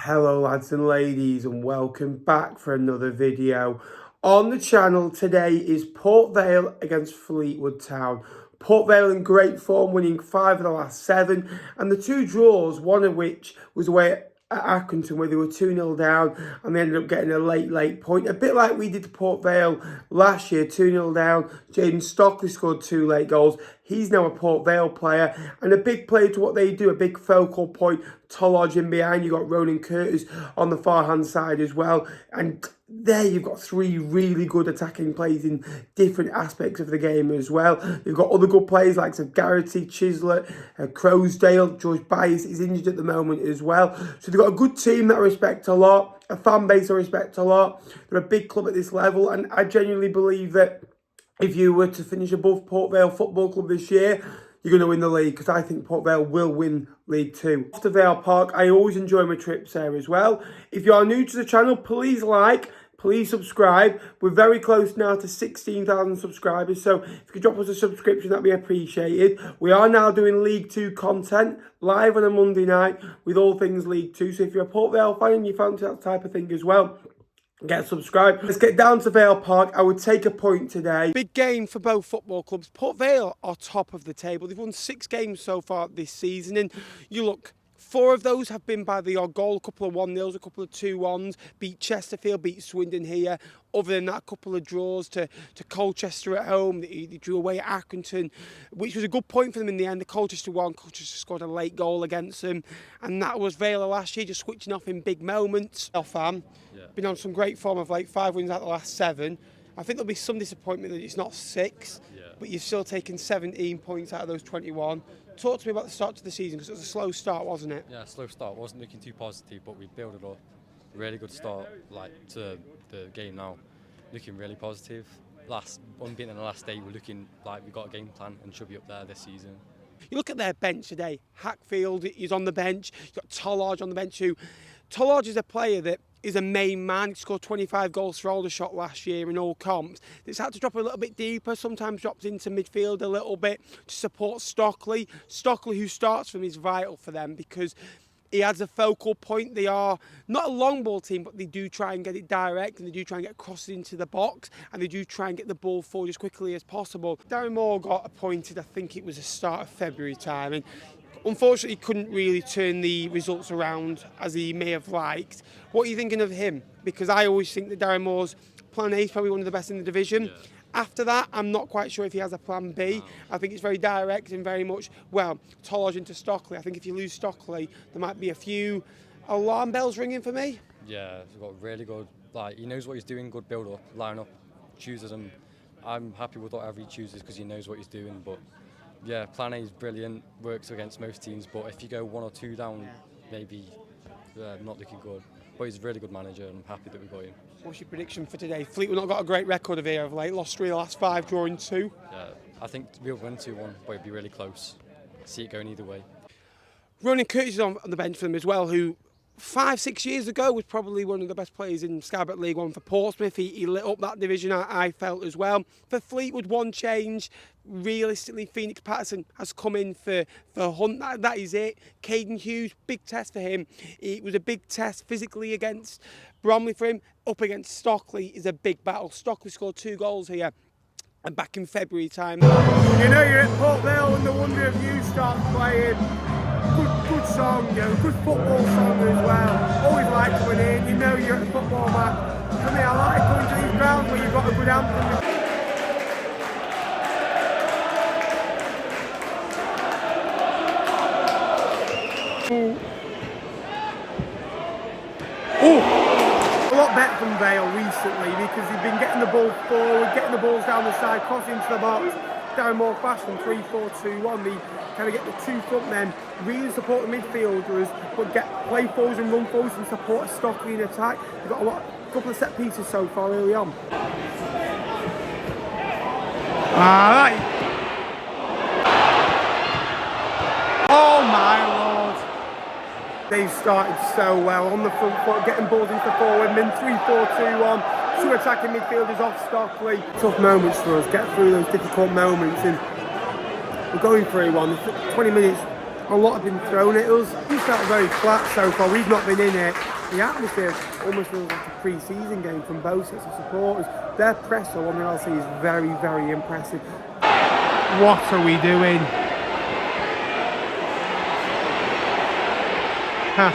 Hello lads and ladies, and welcome back for another video. On the channel today is Port Vale against Fleetwood Town. Port Vale in great form, winning 5 of the last 7, and the 2 draws, one of which was away at Accrington where they were 2-0 down and they ended up getting a late point. A bit like we did to Port Vale last year, 2-0 down. Jaden Stockley scored 2 late goals. He's now a Port Vale player and a big player to what they do, a big focal point. Tollodge in behind, you've got Ronan Curtis on the far hand side as well. And there you've got 3 really good attacking players in different aspects of the game as well. You've got other good players like Garrity, Chislett, Crowsdale. George Bias is injured at the moment as well. So they've got a good team that I respect a lot, a fan base I respect a lot. They're a big club at this level, and I genuinely believe that if you were to finish above Port Vale Football Club this year, you're going to win the league, because I think Port Vale will win League 2. After Vale Park, I always enjoy my trips there as well. If you are new to the channel, please like, please subscribe. We're very close now to 16,000 subscribers, so if you could drop us a subscription, that'd be appreciated. We are now doing League 2 content live on a Monday night with all things League 2, so if you're a Port Vale fan and you fancy that type of thing as well, get subscribed. Let's get down to Vale Park. I would take a point today. Big game for both football clubs. Port Vale are top of the table. They've won 6 games so far this season, and you look, 4 of those have been by the odd goal, a couple of 1-0s, a couple of 2-1s, beat Chesterfield, beat Swindon here. Other than that, a couple of draws to Colchester at home. They drew away at Accrington, which was a good point for them in the end. The Colchester won. Colchester scored a late goal against them, and that was Vale last year, just switching off in big moments. Been on some great form of like 5 wins out of the last 7. I think there'll be some disappointment that it's not 6, but you've still taken 17 points out of those 21. Talk to me about the start to the season, because it was a slow start, wasn't it? Yeah, slow start. Wasn't looking too positive, but we built it up. Really good start, to the game now. Looking really positive. Unbeaten in the last day, we're looking like we've got a game plan and should be up there this season. You look at their bench today. Hackfield is on the bench. You've got Tollodge on the bench who... Tollodge is a player that is a main man. He scored 25 goals for Aldershot last year in all comps. It's had to drop a little bit deeper, sometimes drops into midfield a little bit to support Stockley. Stockley, who starts from, is vital for them because he adds a focal point. They are not a long ball team, but they do try and get it direct, and they do try and get crosses into the box, and they do try and get the ball forward as quickly as possible. Darren Moore got appointed, I think it was the start of February time, and unfortunately, he couldn't really turn the results around as he may have liked. What are you thinking of him? Because I always think that Darren Moore's plan A is probably one of the best in the division. Yeah. After that, I'm not quite sure if he has a plan B. No. I think it's very direct and very much, well, Tollodge into Stockley. I think if you lose Stockley, there might be a few alarm bells ringing for me. Yeah, he's got really good, he knows what he's doing, good build-up, line-up, chooses him. I'm happy with whatever he chooses because he knows what he's doing, but yeah, plan A is brilliant, works against most teams, but if you go 1 or 2 down, maybe not looking good. But he's a really good manager, and I'm happy that we got him. What's your prediction for today? Fleetwood not got a great record of here of late, lost 3 of the last 5, drawing 2. Yeah, I think we'll win 2-1, but it'll be really close. I see it going either way. Ronan Curtis is on the bench for them as well, who 5-6 years ago was probably one of the best players in Sky Bet League 1 for Portsmouth. He lit up that division, I felt as well. For Fleetwood, one change. Realistically, Phoenix Patterson has come in for Hunt. That is it. Caden Hughes, big test for him. It was a big test physically against Bromley for him. Up against Stockley is a big battle. Stockley scored 2 goals here. And back in February time. You know you're at Port Vale when the Wonder of You starts playing. Good song, good football song as well. Always like coming in, you know you're at a football match. For me, I like going to these grounds where you've got a good anthem. A lot better from Vale recently because they've been getting the ball forward, getting the balls down the side, crossing into the box. Darren Moore fast from 3-4-2-1. They kind of get the 2 front men, really support the midfielders, but play forwards and run forwards and support Stockley in attack. They've got a couple of set pieces so far early on. Alright. Oh my lord. They've started so well on the front foot, getting balls into forward, and then 3-4-2-1. 2 attacking midfielders off Stockley. Tough moments for us, get through those difficult moments, and we're going 3-1. 20 minutes, a lot have been thrown at us. We felt very flat so far, we've not been in it. the atmosphere almost feels like a pre-season game from both sets of supporters. Their press, on the LC, is very, very impressive. What are we doing? Huh.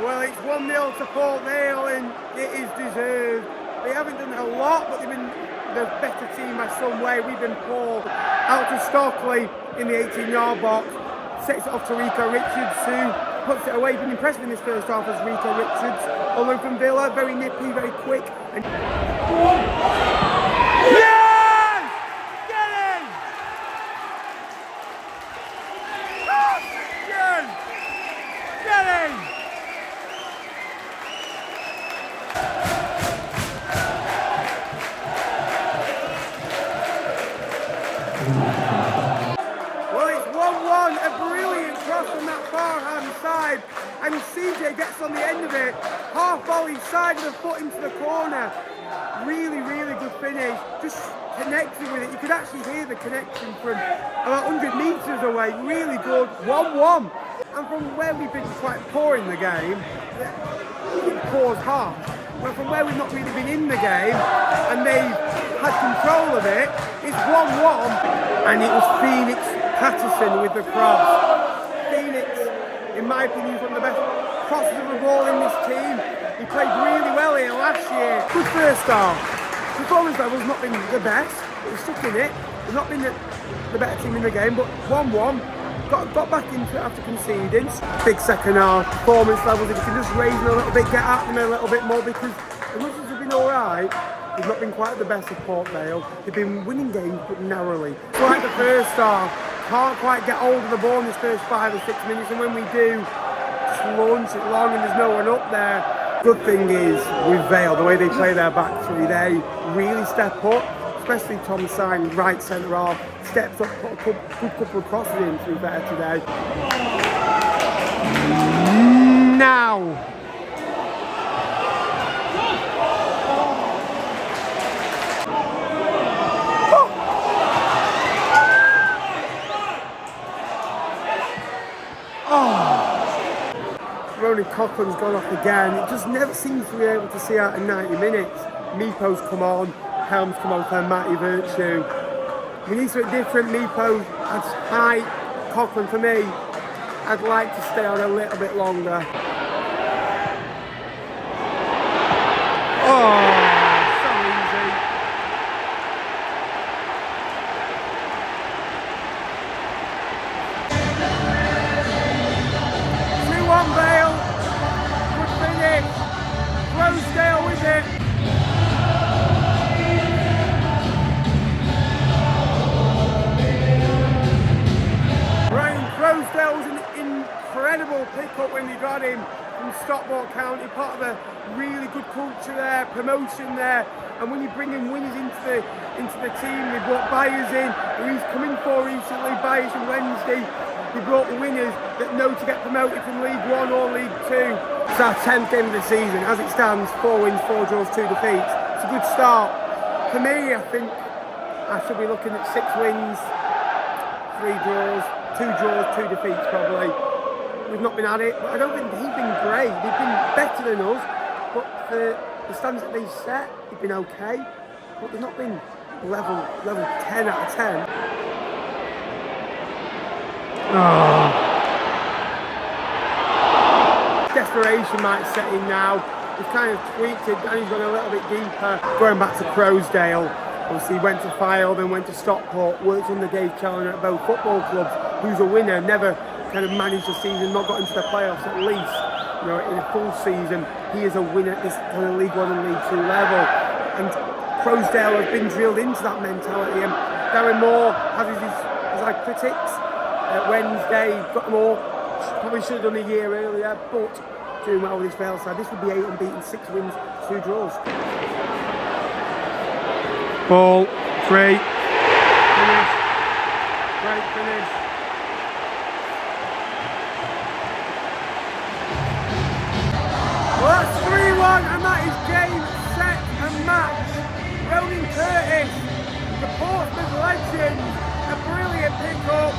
Well, it's 1-0 to Port Vale, and it is deserved. They haven't done a lot, but they've been the better team by some way. We've been poor. Out to Stockley in the 18-yard box. Sets it off to Rico Richards, who puts it away. Been impressive in this first half as Rico Richards. Although from Villa, very nippy, very quick. And yes! Get in! Yes! Get in! Well, it's 1-1, a brilliant cross from that far-hand side, and CJ gets on the end of it, half volley, side of the foot into the corner. Really, really good finish, just connecting with it. You could actually hear the connection from about 100 metres away, really good, 1-1. And from where we've been quite poor in the game, poor's half. Well, from where we've not really been in the game, and they've had control of it, it's 1-1, and it was Phoenix Patterson with the cross. Phoenix, in my opinion, is one of the best crosses of the ball in this team. He played really well here last year. Good first half. Performance level's not been the best. We've stuck in it. We've not been the better team in the game, but 1-1. Got back into it after conceding. Big second half. Performance levels, if you can just raise them a little bit, get at them a little bit more, because as much as they've been alright, they've not been quite at the best of Port Vale. They've been winning games, but narrowly. It's like the first half. Can't quite get hold of the ball in this first 5 or 6 minutes, and when we do, just launch it long and there's no one up there. Good thing is, with Vale, the way they play their back three, they really step up, especially Tom Sign, right centre half, steps up, put a good couple of crosses in, to be fair, today. Now. Ronan Coughlin's gone off again. It just never seems to be able to see out in 90 minutes. Mipo's come on, Helm's come on for Matty Virtue. We need something different. Mipo adds height. Coughlin, for me, I'd like to stay on a little bit longer. Oh, so easy. Vale, good finish. Rosedale with it. Ryan Rosedale was an incredible pickup when they got him from Stockport County, part of a really good culture there, promotion there. And when you bring in winners into the team, they brought Byers in, who he's come in for recently, Byers on Wednesday. We brought winners that know to get promoted from League 1 or League 2. It's our 10th game of the season. As it stands, 4 wins, 4 draws, 2 defeats. It's a good start. For me, I think I should be looking at 6 wins, 3 draws, 2 draws, 2 defeats probably. We've not been at it, but I don't think they've been great. They've been better than us, but for the standards that they've set, they've been okay. But they've not been level 10 out of 10. Oh. Desperation might set in now. He's kind of tweaked it and he's gone a little bit deeper. Going back to Croasdale, obviously went to Fyle, then went to Stockport, worked under Dave Challoner at both football clubs, who's a winner, never kind of managed the season, not got into the playoffs at least. You know, in a full season, he is a winner at this kind of League 1 and League 2 level. And Croasdale has been drilled into that mentality, and Darren Moore has his critics. Wednesday, got them all. Probably should have done a year earlier, but doing well with his Vale side. This would be 8 unbeaten, 6 wins, 2 draws. Ball, 3. Finish. Great finish. Well, that's 3-1, and that is Curtis, the Portsmouth legend, a brilliant pick-up.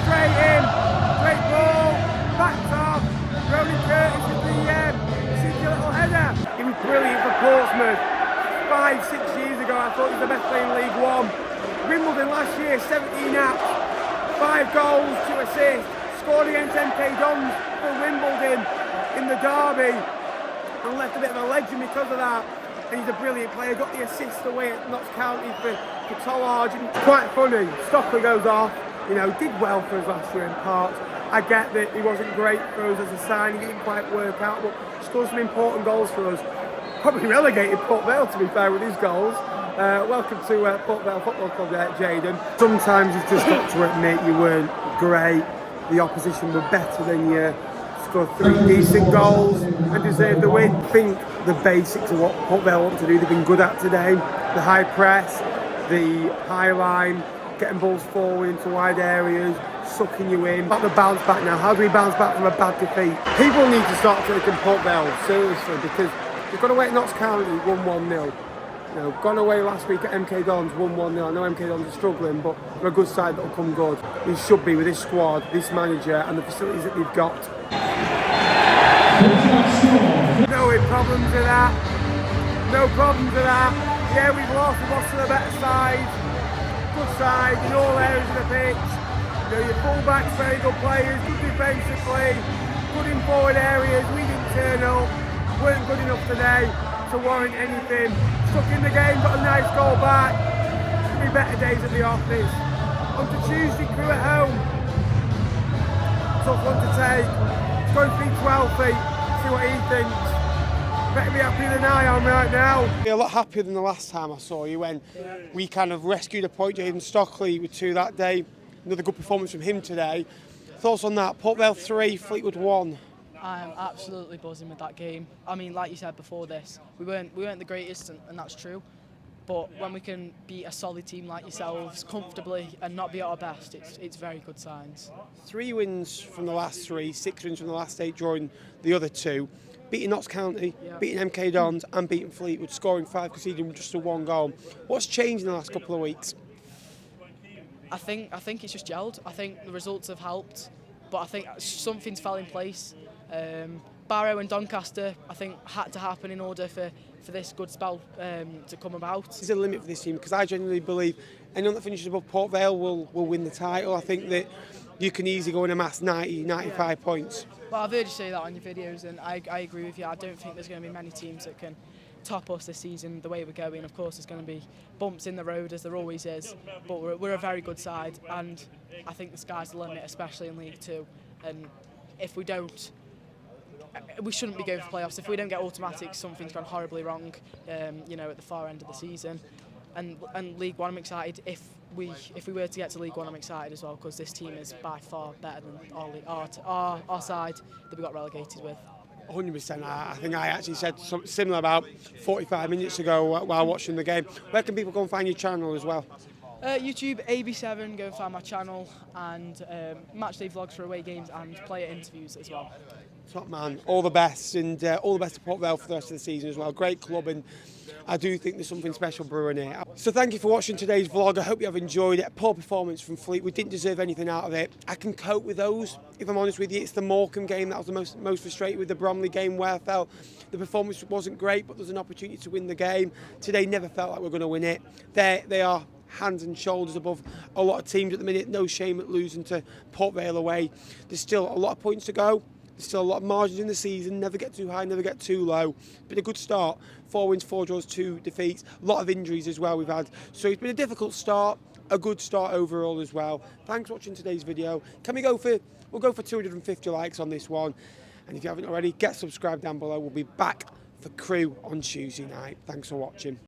Straight in, great ball, backed off. Ronan Curtis with the cheeky little header. He was brilliant for Portsmouth. 5-6 years ago, I thought he was the best player in League One. Wimbledon last year, 17 apps, 5 goals, 2 assists. Scored against MK Dons for Wimbledon in the derby and left a bit of a legend because of that. And he's a brilliant player. Got the assist away at Notts County for Tollard. Quite funny. Stockley goes off. You know, did well for us last year in parts. I get that he wasn't great for us as a signing. He didn't quite work out, but scored some important goals for us. Probably relegated Port Vale, to be fair, with his goals. Welcome to Port Vale Football Club there, Jayden. Sometimes you've just got to admit you weren't great. The opposition were better than you. Scored 3 decent goals and deserved the win. I think the basics of what Port Vale want to do, they've been good at today. The high press, the high line, getting balls forward into wide areas, sucking you in. About the bounce back now. How do we bounce back from a bad defeat? People need to start taking Port Vale seriously because they've got away at Notts County 1-1-0. You know, gone away last week at MK Dons 1-1-0. I know MK Dons are struggling, but they're a good side that'll come good. They should be with this squad, this manager, and the facilities that they've got. No problems with that. No problems with that. Yeah, we've lost to the better side. Good side in all areas of the pitch. You know, your full-backs, very good players, good defensively, good in forward areas. We didn't turn up, weren't good enough today to warrant anything. Stuck in the game, got a nice goal back. There'll be better days at the office. On to Tuesday, Crew at home. Tough one to take. It's going to be 12 feet. See what he thinks. Better be happier than I am right now. A lot happier than the last time I saw you when we kind of rescued a point. Jayden Stockley with 2 that day. Another good performance from him today. Thoughts on that? Port Vale 3, Fleetwood 1. I'm absolutely buzzing with that game. I mean, like you said before this, we weren't the greatest, and that's true. But when we can beat a solid team like yourselves comfortably and not be at our best, it's very good signs. 3 wins from the last 3, 6 wins from the last 8, drawing the other 2. Beating Notts County, beating MK Dons and beating Fleetwood, scoring 5, conceding just a 1 goal. What's changed in the last couple of weeks? I think it's just gelled. I think the results have helped, but I think something's fell in place. Barrow and Doncaster, I think, had to happen in order for this good spell to come about. There's a limit for this team because I genuinely believe anyone that finishes above Port Vale will win the title. I think that you can easily go and amass 90, 95 points. Well, I've heard you say that on your videos, and I agree with you. I don't think there's going to be many teams that can top us this season the way we're going. Of course, there's going to be bumps in the road, as there always is, but we're a very good side, and I think the sky's the limit, especially in League Two. And if we don't, we shouldn't be going for playoffs. If we don't get automatics, something's gone horribly wrong, you know, at the far end of the season. And League One, I'm excited. If we were to get to League One, I'm excited as well, because this team is by far better than our side that we got relegated with. 100%. I think I actually said something similar about 45 minutes ago while watching the game. Where can people go and find your channel as well? YouTube, AB7, go and find my channel, and matchday vlogs for away games and player interviews as well. Top man, all the best, and all the best to Port Vale for the rest of the season as well. Great club, and I do think there's something special brewing here. So thank you for watching today's vlog. I hope you have enjoyed it. A poor performance from Fleetwood, didn't deserve anything out of it. I can cope with those, if I'm honest with you. It's the Morecambe game that was the most frustrated with. The Bromley game where I felt the performance wasn't great, but there's an opportunity to win the game. Today never felt like we're going to win it. They are hands and shoulders above a lot of teams at the minute. No shame at losing to Port Vale away. There's still a lot of points to go. There's still a lot of margins in the season. Never get too high, never get too low. It's been a good start. 4 wins, 4 draws, 2 defeats. A lot of injuries as well we've had. So it's been a difficult start, a good start overall as well. Thanks for watching today's video. We'll go for 250 likes on this one. And if you haven't already, get subscribed down below. We'll be back for Crew on Tuesday night. Thanks for watching.